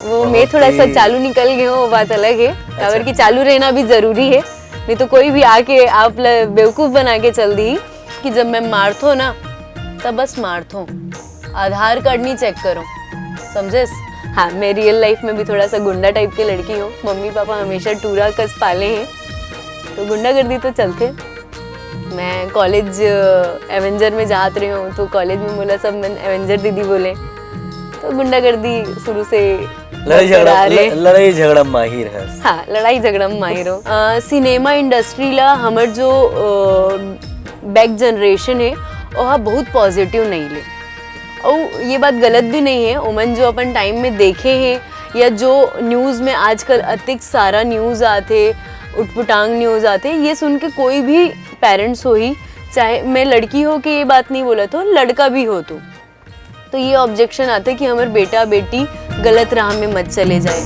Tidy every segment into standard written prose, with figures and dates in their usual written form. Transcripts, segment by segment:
वो मैं थोड़ा सा चालू निकल गई हूँ, वो बात अलग है। खबर की चालू रहना भी जरूरी है, नहीं तो कोई भी आके आप बेवकूफ बना के चल दी कि जब मैं मारथो ना तब बस मारथो, आधार कार्ड नहीं चेक करो, समझे। हाँ, मैं रियल लाइफ में भी थोड़ा सा गुंडा टाइप की लड़की हूँ। मम्मी पापा हमेशा टूरा कस पाले हैं, तो गुंडागर्दी तो चलते। मैं कॉलेज एवेंजर में जात रही हूँ, तो कॉलेज में बोला सब मैं एवेंजर दीदी बोले, तो गुंडागर्दी शुरू से लड़ाई झगड़ा माहिर है। हाँ, लड़ाई झगड़ा माहिर हो। सिनेमा इंडस्ट्री ला हमर जो बैक जनरेशन है वह बहुत पॉजिटिव नहीं ले, और ये बात गलत भी नहीं है। उमन जो अपन टाइम में देखे हैं, या जो न्यूज़ में आजकल अतिक सारा न्यूज़ आते, उटपुटांग न्यूज़ आते, ये सुन के कोई भी पेरेंट्स हो ही, चाहे मैं लड़की हो कि ये बात नहीं बोला तो लड़का भी हो, तो ये ऑब्जेक्शन आते कि हमारे बेटा बेटी गलत राह में मत चले जाए।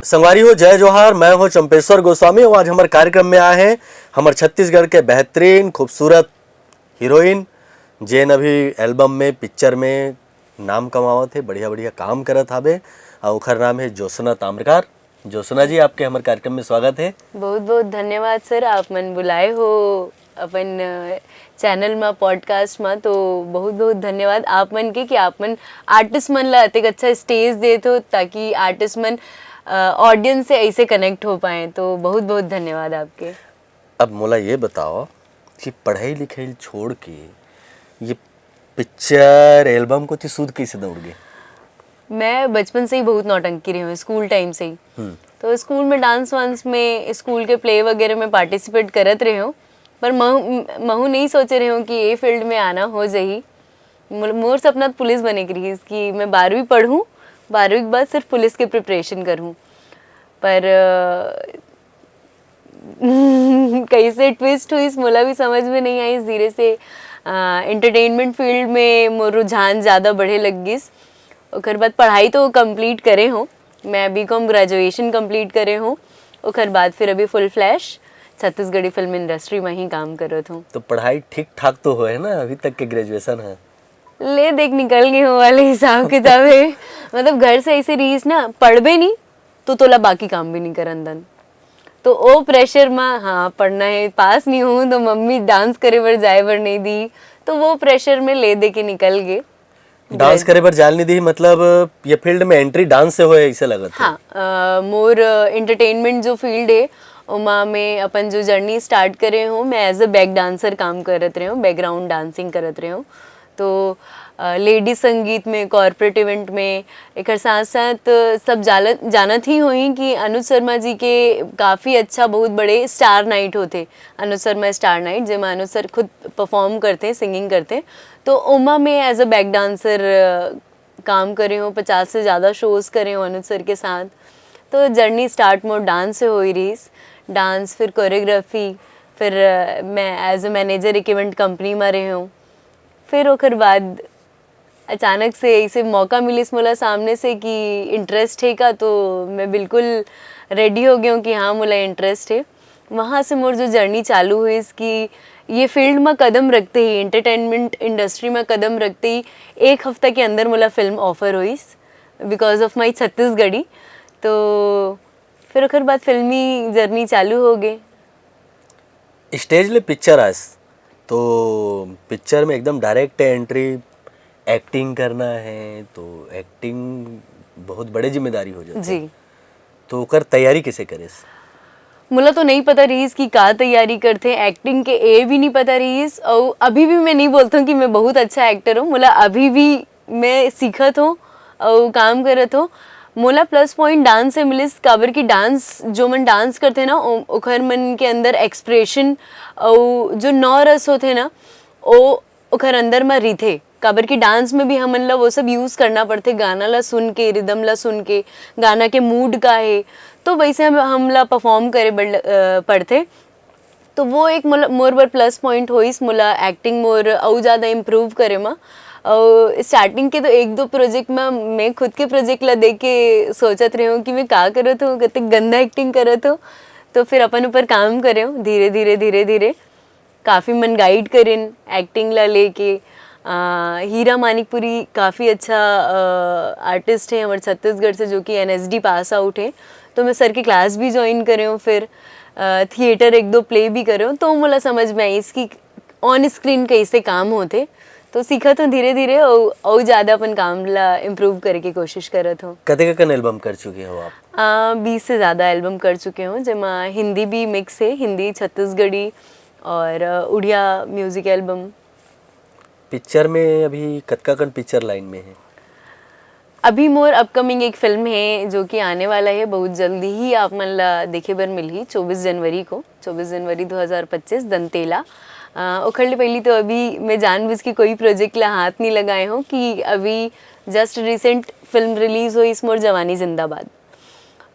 संगवारी हो, जय जोहार। मैं हूँ चंपेश्वर गोस्वामी और आज हमारे कार्यक्रम में आए हैं हमारे छत्तीसगढ़ के बेहतरीन खूबसूरत हीरोइन, जेन अभी एल्बम में पिक्चर में नाम कमावत है, बढ़िया बढ़िया काम करत हावे, और उखर नाम है ज्योत्सना ताम्रकार। ज्योत्सना जी, आपके हमारे कार्यक्रम में स्वागत है। बहुत बहुत धन्यवाद सर, आप मन बुलाए हो अपन चैनल में, पॉडकास्ट में, तो बहुत बहुत धन्यवाद आप मन के कि आप मन आर्टिस्ट मन ला अतिक अच्छा स्टेज देते हो ताकि आर्टिस्ट मन ऑडियंस से ऐसे कनेक्ट हो पाए, तो बहुत बहुत धन्यवाद आपके। अब मोला ये बताओ कि पढ़ाई लिखाई छोड़ के ये पिक्चर एल्बम को सूद कैसे दौड़ गए? मैं बचपन से ही बहुत नौटंकी रही हूँ, स्कूल टाइम से ही। तो स्कूल में डांस वांस में, स्कूल के प्ले वगैरह में पार्टिसिपेट करत रही हूँ, पर महू नहीं सोचे रही हूँ कि ये फील्ड में आना हो जाही। मोर सपना पुलिस बने की रही कि मैं 12वीं पढ़ूँ, 12वीं के बाद सिर्फ पुलिस की प्रिपरेशन करूँ, पर कैसे ट्विस्ट हुई मोला भी समझ में नहीं आई। धीरे से एंटरटेनमेंट फील्ड में मोर रुझान ज़्यादा बढ़े लग गई। उसके बाद पढ़ाई तो कंप्लीट करे हूँ, मैं बीकॉम ग्रेजुएशन कंप्लीट करे हूँ। उसके बाद फिर अभी full flash Chhattisgarhi film industry में ही काम करत हूँ। तो पढ़ाई ठीक ठाक तो है ना, अभी तक के ग्रेजुएशन है? ले देख निकल गई हूँ वाले हिसाब किताब है। मतलब घर से ऐसे रीस ना, पढ़ भी नहीं तो तोला बाकी काम भी नहीं करन दन, तो ओ प्रेशर में हाँ पढ़ना है, पास नहीं हूँ तो मम्मी डांस करे बर जाए बर नहीं दी, तो वो प्रेशर में ले दे के निकल गए। डांस करे बर जाल नहीं दी, मतलब ये फील्ड में एंट्री डांस से होए ऐसे लगत है? हाँ, मोर एंटरटेनमेंट जो फील्ड है उमा में अपन जो जर्नी स्टार्ट करे हूँ, मैं एज अ बैक डांसर काम करत रहे हूँ, बैकग्राउंड डांसिंग करत रहे हूँ। तो लेडी संगीत में, कॉर्पोरेट इवेंट में, एक साथ साथ सब जानत ही हुई कि अनुज शर्मा जी के काफ़ी अच्छा बहुत बड़े स्टार नाइट होते, अनुज शर्मा स्टार नाइट, जिसमें अनुज सर खुद परफॉर्म करते हैं, सिंगिंग करते हैं। तो उमा में एज अ बैक डांसर काम करे हूँ, 50 से ज़्यादा शोज़ करे हूँ अनुज सर के साथ। तो जर्नी स्टार्ट मोर डांस से हो रही, डांस फिर कोरियोग्राफी, फिर मैं एज अ मैनेजर एक इवेंट कंपनी में रही हूँ। फिर ओकर बाद अचानक से ऐसे मौका मिली मोला सामने से कि इंटरेस्ट है का, तो मैं बिल्कुल रेडी हो गया हूँ कि हाँ मोला इंटरेस्ट है। वहाँ से मोर जो जर्नी चालू हुई कि ये फील्ड में कदम रखते ही, एंटरटेनमेंट इंडस्ट्री में कदम रखते ही 1 हफ्ता के अंदर मोला फिल्म ऑफर हुई बिकॉज ऑफ माई छत्तीसगढ़ी। तो फिर ओकर बाद फिल्मी जर्नी चालू हो गई। स्टेज ले पिक्चर आज, तो पिक्चर में एकदम डायरेक्ट एंट्री, एक्टिंग करना है, तो एक्टिंग बहुत बड़े जिम्मेदारी हो जाती जी। है, तो कर तैयारी कैसे करे? मुला तो नहीं पता रहीस कि का तैयारी करते, एक्टिंग के ए भी नहीं पता रहीस, और अभी भी मैं नहीं बोलता हूँ कि मैं बहुत अच्छा एक्टर हूँ। मुला अभी भी मैं सीखत हूँ और काम करत हूँ। मोला प्लस पॉइंट डांस से मिलिस, काबर की डांस जो मन डांस करते ना, ओखर मन के अंदर एक्सप्रेशन और जो 9 रस होते ना, वो ओखर अंदर में रीथे। काबर की डांस में भी हमन ला वो सब यूज़ करना पड़ते, गाना ला सुन के, रिदम ला सुन के, गाना के मूड का है, तो वैसे हम ला परफॉर्म करे पड़ते। तो वो एक मोर बर प्लस पॉइंट होइस, मोला एक्टिंग मोर और ज़्यादा इम्प्रूव करे मा। और स्टार्टिंग के तो 1-2 प्रोजेक्ट में मैं खुद के प्रोजेक्ट ला देख के सोचत रही हूँ कि मैं का करत हूँ, कितने गंदा एक्टिंग करत हूँ। तो फिर अपन ऊपर काम करे हूँ, धीरे धीरे काफ़ी मन गाइड करें एक्टिंग ला लेके। हीरा मानिकपुरी काफ़ी अच्छा आर्टिस्ट है हमारे छत्तीसगढ़ से, जो कि NSD पास आउट है। तो मैं सर की क्लास भी ज्वाइन करे हूँ, फिर थिएटर 1-2 प्ले भी करे हूँ, तो मुझे समझ में आई इसकी ऑन स्क्रीन कैसे काम होते। तो सीखा तो धीरे धीरे और ज़्यादा अपन काम ला इम्प्रूव करे की कोशिश करत हूँ। कते कन एल्बम कर चुके हो आप? 20 से ज़्यादा एल्बम कर चुके हूँ, जिसमें हिंदी भी मिक्स है, हिंदी, छत्तीसगढ़ी और उड़िया म्यूज़िक एल्बम। पिक्चर में अभी कतका कन पिक्चर लाइन में है? अभी मोर अपकमिंग एक फिल्म है जो कि आने वाला है बहुत जल्दी ही, आप मन ला देखे बर मिलही 24 जनवरी को, 24 जनवरी 2025 दंतेला। ओखर ले पहली तो अभी मैं जानबूझ के कोई प्रोजेक्ट ला हाथ नहीं लगाए हूँ कि अभी जस्ट रिसेंट फिल्म रिलीज हुई इस मोर जवानी जिंदाबाद।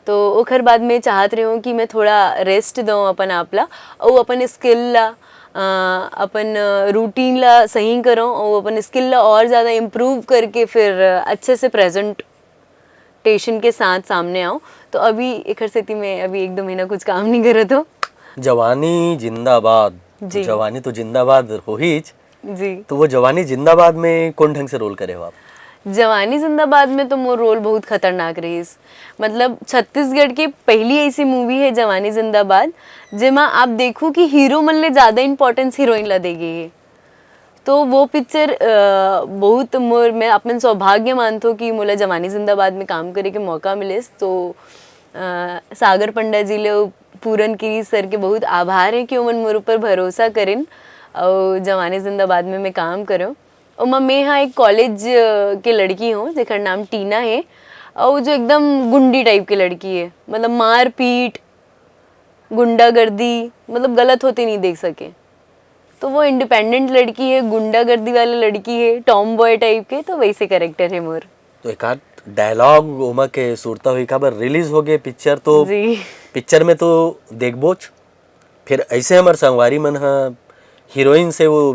तो ओखर बाद में चाहत रही हूँ कि मैं थोड़ा रेस्ट दूँ अपन आप ला, और अपन स्किल ला अपन रूटीन ला सही करूँ, और अपन स्किल ला और ज़्यादा इम्प्रूव करके फिर अच्छे से प्रेजेंटेशन के साथ सामने आऊँ। तो अभी एक स्थिति में अभी 1-2 महीना कुछ काम नहीं करे तो जवानी जिंदाबाद जी। जवानी तो जिंदाबाद हो ही जी। तो वो जवानी जिंदाबाद में कौन ढंग से रोल करे हो आप? जवानी जिंदाबाद में तो मोर रोल बहुत खतरनाक रही। मतलब छत्तीसगढ़ की पहली ऐसी मूवी है जवानी जिंदाबाद, जिमा आप देखो कि हीरो मन ले ज़्यादा इम्पोर्टेंस हीरोइन ला देगी है। तो वो पिक्चर बहुत मोर मैं अपन सौभाग्य मानता हूँ कि मोला जवानी जिंदाबाद में काम करे के मौका मिले। तो सागर पंडा जी ले पूरन गिरी सर के बहुत आभार है कि उमन मोर ऊपर भरोसा करें और जवानी जिंदाबाद में मैं काम करूँ। और मैं यहाँ एक कॉलेज के लड़की हूँ जेकर नाम टीना है, और जो एकदम गुंडी टाइप की लड़की है, मतलब मार पीट गुंडागर्दी मतलब गलत होते नहीं देख सके। तो वो इंडिपेंडेंट लड़की है, गुंडागर्दी वाली लड़की है, टॉम बॉय टाइप के, तो वैसे कैरेक्टर है मोर। तो एक आध डायलॉग ओमा के सुरता हुई खबर रिलीज हो गए पिक्चर, तो जी। पिक्चर में तो देखबोच, फिर ऐसे हमारे संगवारी मन हीरोइन से वो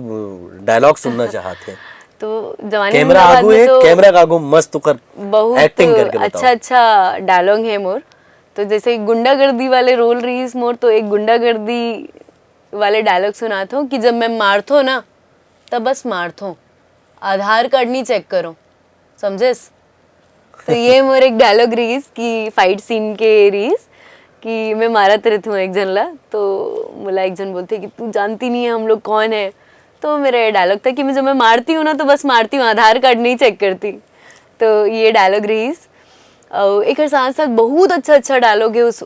डायलॉग सुनना चाहते हैं। तो जवानी कैमरा जिंदाबाद आगू में है, तो कैमरा आगू मस्त कर बहुत एक्टिंग करके बताओ। अच्छा डायलॉग है मोर। तो जैसे गुंडागर्दी वाले रोल रही इस मोर, तो एक गुंडागर्दी वाले डायलॉग सुनाता हूँ कि जब मैं मारतो ना तब बस मारतो, आधार कार्ड नहीं चेक करो, समझेस। तो ये मोर एक डायलॉग रीस कि फाइट सीन के रीस कि मैं मारत रहती हूँ एक जन ला, तो मुला एक जन बोलते कि तू जानती नहीं है हम लोग कौन है। तो मेरा ये डायलॉग था कि मैं जब मैं मारती हूँ ना तो बस मारती हूँ, आधार कार्ड नहीं चेक करती। तो ये डायलॉग रीस। और एक साथ साथ बहुत अच्छा डायलॉग है उस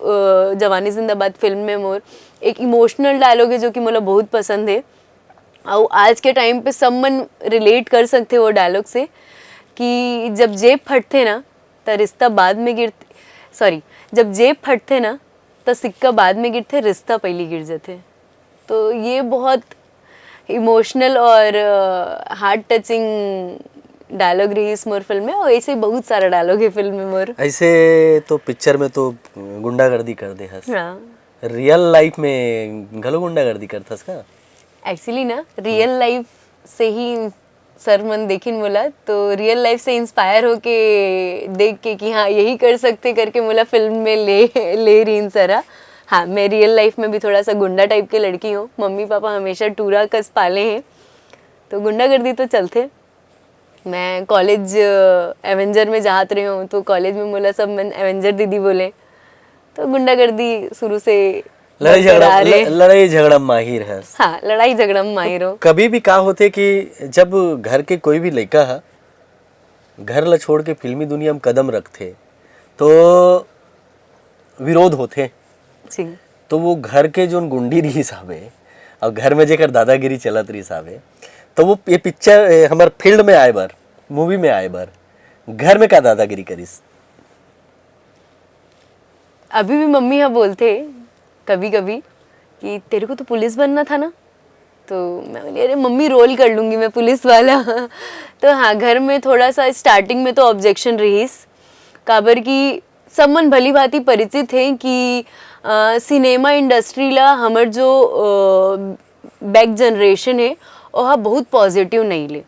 जवानी जिंदाबाद फिल्म में मोर। एक इमोशनल डायलॉग है जो कि मुझे बहुत पसंद है, और आज के टाइम पे सब मन रिलेट कर सकते वो डायलॉग से कि जब जेब फटते ना तो रिश्ता बाद में गिरते, सॉरी, जब जेब फटते ना तो सिक्का बाद में गिरते, रिश्ता पहले गिर जाते। तो ये बहुत इमोशनल और हार्ट टचिंग डायलॉग रही इस मोर फिल्म में, और ऐसे बहुत सारा डायलॉग है फिल्म में मोर। ऐसे तो पिक्चर में तो गुंडागर्दी कर दे हस, हाँ, रियल लाइफ में घलो गुंडागर्दी करथस का? एक्चुअली ना रियल लाइफ से ही सर मन देखिन बोला, तो रियल लाइफ से इंस्पायर होके देख के कि हाँ यही कर सकते करके मोला फिल्म में ले रही सरा। हाँ, मैं रियल लाइफ में भी थोड़ा सा गुंडा टाइप की लड़की हूँ। मम्मी पापा हमेशा टूरा कस पाले हैं, तो गुंडागर्दी तो चलते। मैं कॉलेज एवेंजर में जात रही हूँ, तो कॉलेज में मोला सब मन एवेंजर दीदी बोले, तो गुंडागर्दी शुरू से लड़ाई झगड़ा माहिर है। हाँ, लड़ाई झगड़ा में माहिर हो। कभी भी का होते कि जब घर के कोई भी लड़का है घर ला छोड़ के फिल्मी दुनिया में कदम रखते तो विरोध होते। जी। तो वो घर के जो गुंडी रही साहबे और घर में जेकर दादागिरी चलत रही साहबे, तो वो ये पिक्चर हमारे फील्ड में आए बार, मूवी में आए बार, घर में क्या दादागिरी करीस? अभी भी मम्मी यहाँ बोलते कभी कभी कि तेरे को तो पुलिस बनना था ना, तो मैं बोली अरे मम्मी रोल कर लूँगी मैं पुलिस वाला। तो हाँ, घर में थोड़ा सा स्टार्टिंग में तो ऑब्जेक्शन रहीस, काबर की सब मन भली भांति परिचित है कि सिनेमा इंडस्ट्री ला हमार जो बैक जनरेशन है वह बहुत पॉजिटिव नहीं ले,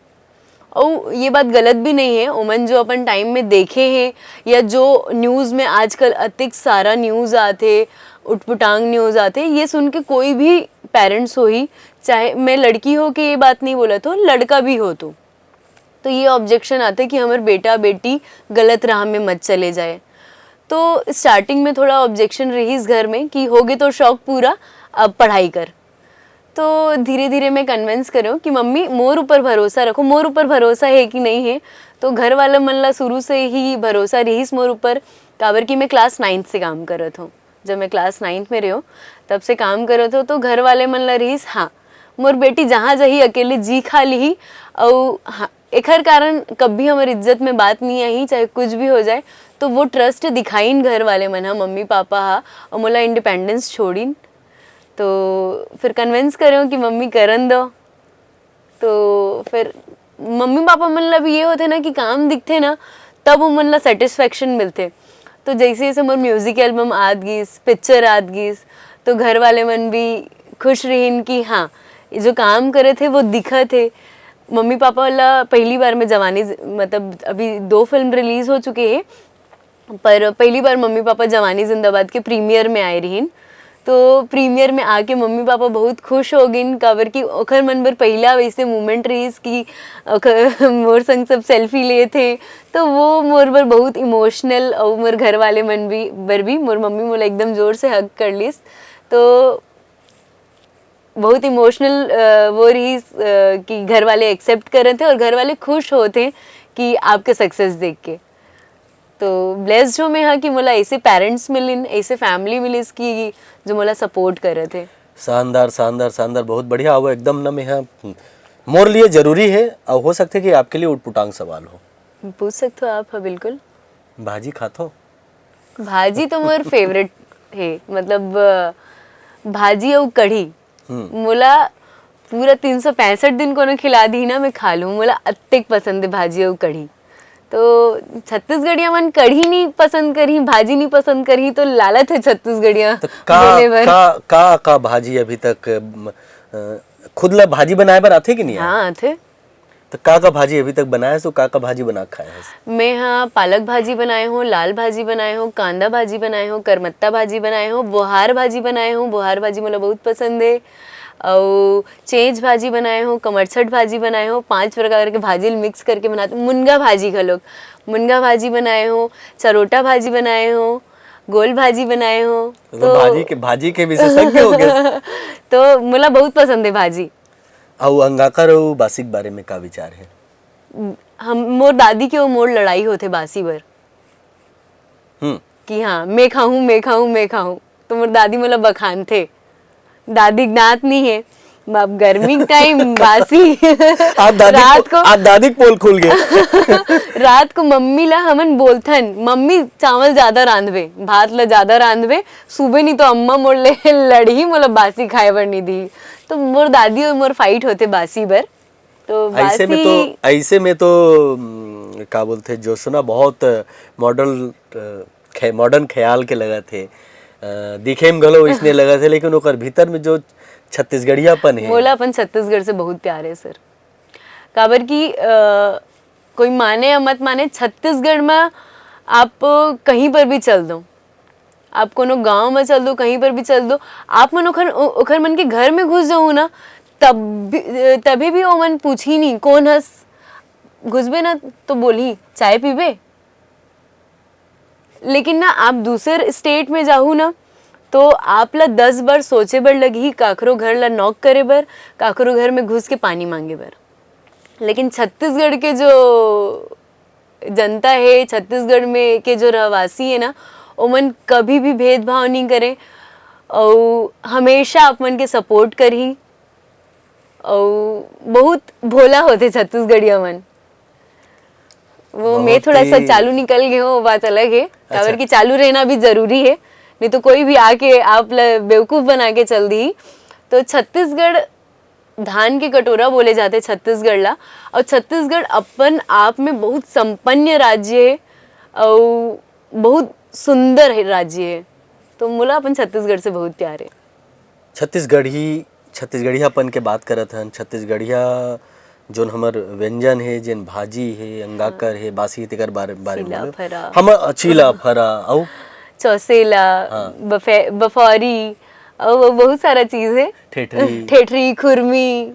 और ये बात गलत भी नहीं है। उमन जो अपन टाइम में देखे हैं या जो न्यूज़ में आजकल अतिक सारा न्यूज़ आते, उटपुटांग न्यूज़ आते, ये सुन के कोई भी पेरेंट्स हो ही, चाहे मैं लड़की हो के ये बात नहीं बोला तो लड़का भी हो, तो तो ये ऑब्जेक्शन आता है कि हमारे बेटा बेटी गलत राह में मत चले जाए। तो स्टार्टिंग में थोड़ा ऑब्जेक्शन रही इस घर में कि होगे तो शौक पूरा, अब पढ़ाई कर। तो धीरे धीरे मैं कन्विंस करूँ कि मम्मी मोर ऊपर भरोसा रखो, मोर ऊपर भरोसा है कि नहीं है। तो घर वाला मनला शुरू से ही भरोसा रहीस मोर ऊपर, काबर कि मैं क्लास 9 से काम करत हूँ। जब मैं क्लास 9 में रही हूँ तब से काम करत हो, तो घर वाले मनला रहीस हाँ मोर बेटी जहाँ जही अकेले जी खा ली और हाँ एकर कारण कभी हमारी इज्जत में बात नहीं आई, चाहे कुछ भी हो जाए। तो वो ट्रस्ट दिखाइन घर वाले मन हा, मम्मी पापा हा, और मोला इंडिपेंडेंस छोड़ीन। तो फिर कन्विंस करे कि मम्मी करन दो। तो फिर मम्मी पापा मन ला भी ये होते ना कि काम दिखते ना तब वो मन ला सेटिस्फेक्शन मिलते। तो जैसे जैसे मोर म्यूजिक एल्बम आत गीस, पिक्चर आत गीस, तो घर वाले मन भी खुश रहीन कि हाँ ये जो काम करे थे वो दिखा थे। मम्मी पापा वाला पहली बार में जवानी, मतलब अभी 2 फिल्म रिलीज हो चुके हैं, पर पहली बार मम्मी पापा जवानी जिंदाबाद के प्रीमियर में आए रहीन। तो प्रीमियर में आके मम्मी पापा बहुत खुश हो गइन, काबर की ओखर मन बर पहला वैसे मोमेंट रहीस कि मोर संग सब सेल्फी लिए थे। तो वो मोर बर बहुत इमोशनल, और मोर घर वाले मन भी मोर मम्मी मोला एकदम जोर से हग कर लीस। तो बहुत इमोशनल वो रही कि घर वाले एक्सेप्ट कर रहे थे और घर वाले खुश होते कि आपके सक्सेस देख के। तो ब्लेस्ड हो मैं हाँ कि मोला ऐसे पेरेंट्स मिलिन, ऐसे फैमिली मिलिस कि जो मोला सपोर्ट कर रहे थे। शानदार शानदार शानदार, बहुत बढ़िया। वो एकदम ना मैं हाँ मोर लिए जरूरी है और हो सकते कि आपके लिए उटपुटांग सवाल हो। पूछ सकते हो आप? हाँ बिल्कुल। भाजी खातो? भाजी तो मोर फेवरेट है, मतलब भाजी और कढ़ी मोला पूरा 365 दिन को खिला दी ना मैं खा लूँ। मोला अत्यधिक पसंद है भाजी और कढ़ी। तो छत्तीसगढ़िया मन कढ़ी नहीं पसंद करी, भाजी नहीं पसंद करी, तो लालत है छत्तीसगढ़िया तो का भाजी अभी तक खुद ला भाजी बनाए बर आथे कि नहीं? हाँ आथे। तो का भाजी अभी तक बनाया है, तो का भाजी बना खाया है? मैं हाँ पालक भाजी बनाए हूँ, लाल भाजी बनाए हूँ, कांदा भाजी बनाए हूँ, करमत्ता भाजी बनाए हूँ, बुहार भाजी बनाए हूँ। बुहार भाजी मुझे बहुत पसंद है। और चेंज भाजी बनाए हूँ, कमरछट भाजी बनाए हूँ, 5 प्रकार के भाजी मिक्स करके बनाते। मुनगा भाजी का लोग मुनगा भाजी बनाए हूँ, चरोटा भाजी बनाए हूँ, गोल भाजी बनाए हूँ। तो भाजी के विशेषज्ञ हो गए। तो मुझे बहुत पसंद है भाजी। और अंगाकर और बासी के बारे में का विचार है? हम मोर दादी के वो मोर लड़ाई होते बासी बर कि हाँ मैं खाऊं मैं खाऊं मैं खाऊं। तो मोर दादी मोला बखान थे, दादी ज्ञात नहीं है अब गर्मी टाइम बासी रात को आज दादी पोल खुल गए। रात को मम्मी ला हमन बोलथन मम्मी चावल ज्यादा रांधवे, भात ला ज्यादा रांधवे, सुबह नहीं तो अम्मा मोर ले लड़ी मोला बासी खाए बर नहीं दी। तो मोर दादी और मोर फाइट होते बासी बर। तो ऐसे में तो क्या बोलते जोशना बहुत मॉडर्न ख्याल के लगा थे, दिखे में गलो इसने लगा थे, लेकिन ओकर भीतर में जो छत्तीसगढ़ियापन है, बोला अपन छत्तीसगढ़ से बहुत प्यार है सर। काबर की कोई माने या मत माने, छत्तीसगढ़ में आप कहीं पर भी चल दो, आप कोनो गांव में चल दो, कहीं पर भी चल दो, आप मन ओखर मन के घर में घुस जाओ ना तभी भी वो मन पूछी नहीं कौन हस, घुसबे ना तो बोली चाय पीबे। लेकिन ना आप दूसरे स्टेट में जाहू ना तो आप ला 10 बार सोचे बर लगी काकरो घर ला नॉक करे बर, काकरो घर में घुस के पानी मांगे बर। लेकिन छत्तीसगढ़ के जो जनता है, छत्तीसगढ़ में के जो रहवासी है ना, ओमन कभी भी भेदभाव नहीं करे और हमेशा आप मन के सपोर्ट करी और बहुत भोला होते छत्तीसगढ़िया मन। वो मैं थोड़ा सा चालू निकल गई हूँ, बात अलग है। काबर की चालू रहना भी जरूरी है, नहीं तो कोई भी आके आप बेवकूफ बना के चल दी। तो छत्तीसगढ़ धान के कटोरा बोले जाते छत्तीसगढ़ ला, और छत्तीसगढ़ अपन आप में बहुत संपन्न राज्य है और बहुत सुंदर है राज्य है। तो मुला अपन छत्तीसगढ़ से बहुत प्यार है। छत्तीसगढ़ियापन के बात करत हन, छत्तीसगढ़िया जोन हमर व्यंजन है, जिन भाजी है, अंगाकर है, बासी तेकर बारे में हम चीला फरा और चौसेला, बफौरी और बहुत सारा चीज है, ठेठरी खुरमी,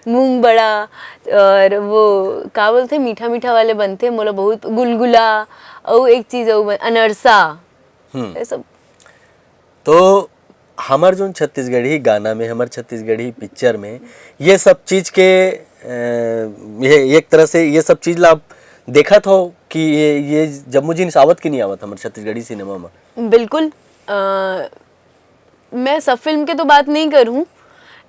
मूंग बड़ा और वो का बोलते मीठा मीठा वाले बनते मोला बहुत गुलगुला और एक चीज और अनरसा ये सब। तो हमार जो छत्तीसगढ़ी गाना में, हमार छत्तीसगढ़ी पिक्चर में ये सब चीज के ये एक तरह से ये सब चीज ला आप देखा था कि ये जम्मू जीन्स आवत की नहीं आवत हमारे छत्तीसगढ़ी सिनेमा में? बिल्कुल। मैं सब फिल्म के तो बात नहीं करूं,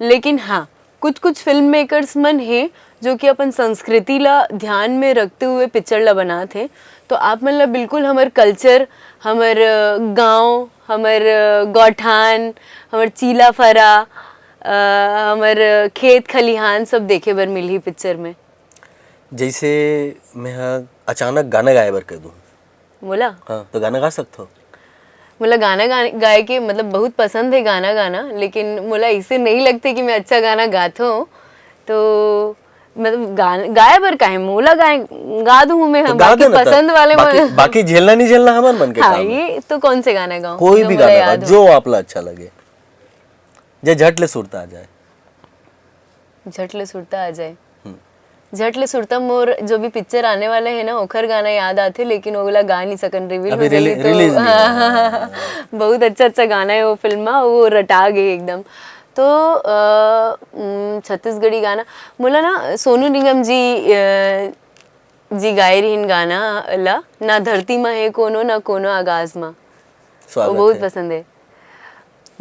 लेकिन हाँ कुछ कुछ फिल्म मेकर्स मन है जो कि अपन संस्कृति ला ध्यान में रखते हुए पिक्चर ला बना थे। तो आप मन ला बिल्कुल हमार कल्चर, हमार गांव, हमार गौठान, हमार चीला फरा, हमार खेत खलिहान सब देखे बर मिली पिक्चर में। जैसे मैं हाँ अचानक गाना गाए बर कह दूँ, बोला हाँ तो गाना गा सकते हो? मुला गाना गाए के मतलब बहुत पसंद है गाना गाना, लेकिन मुला इसे नहीं लगते कि मैं अच्छा गाना गाता हूँ। तो मतलब गाना गाए बर काहे मोला गा दूँ मैं, तो हम गा बाकी देना तब। पसंद वाले बाकी झेलना नहीं झेलना हमारे मन के हाँ काम है। ये तो कौन से गाना गाऊं कोई जो भी मुला गाना गा, याद हो। जो आपला अच्छा लगे, जे झट ले सुरता आ जाए। झटले सुरता आ जाए। झटले सुरता मोर जो भी पिक्चर आने वाले है ना ओखर गाना याद आते, लेकिन ओला गा नहीं सकन, रिवील अभी हो गई तो रिलीज नहीं हाँ, बहुत अच्छा अच्छा गाना है वो फिल्म में, वो रटा गए एकदम। तो छत्तीसगढ़ी गाना मोला ना सोनू निगम जी गाए रहीन गाना ला, ना धरती में है कोनो ना कोनो आगाज में, वो स्वागत बहुत है। पसंद है।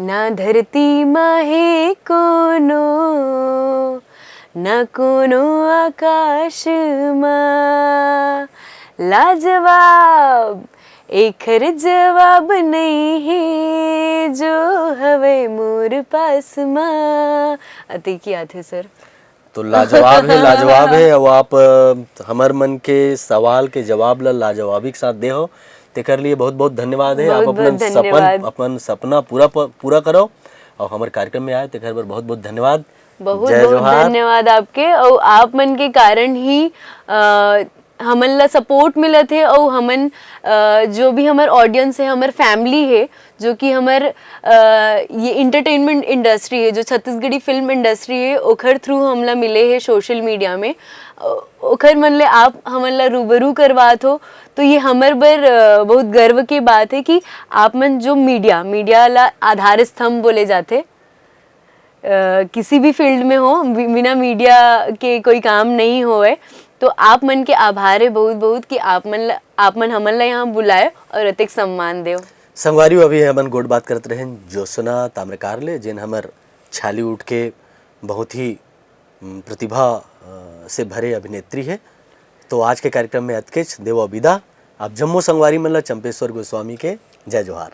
ना धरती में है कोनो ना कोनो आकाश में, लाजवाब एखर जवाब नहीं है जो हवे मोर पास में। अति की याद है सर। तो लाजवाब है, लाजवाब है। अब आप हमार मन के सवाल के जवाब ला लाजवाबी के साथ दे हो, तेकर लिए बहुत बहुत धन्यवाद है। आप बहुत धन्यवाद। अपन सपना पूरा करो और हमारे कार्यक्रम में आए, तेकर पर बहुत बहुत धन्यवाद। बहुत जय बहुत जोहार। धन्यवाद आपके, और आप मन के कारण ही हमन ला सपोर्ट मिला थे, और हमन जो भी हमार ऑडियंस है, हमार फैमिली है, जो कि हमार ये इंटरटेनमेंट इंडस्ट्री है, जो छत्तीसगढ़ी फिल्म इंडस्ट्री है, ओखर थ्रू हमला मिले हैं सोशल मीडिया में, ओखर मन ले आप हमन ला रूबरू करवात हो। तो ये हमार बर बहुत गर्व की बात है कि आप मन जो मीडिया ला आधार स्तंभ बोले जाते, किसी भी फील्ड में हो, बिना मीडिया के कोई काम नहीं होए। तो आप मन के आभार है बहुत बहुत कि आप मन हमन ला यहाँ बुलाए और अतिक सम्मान देव। संगवारी अभी हमन गोड बात करते रहे ज्योत्सना ताम्रकार ले, जिन हमर छाली उठ के बहुत ही प्रतिभा से भरे अभिनेत्री है। तो आज के कार्यक्रम में अतकेच देव विदा। आप जम्मू संगवारी मन ला चंपेश्वर गोस्वामी के जय जोहार।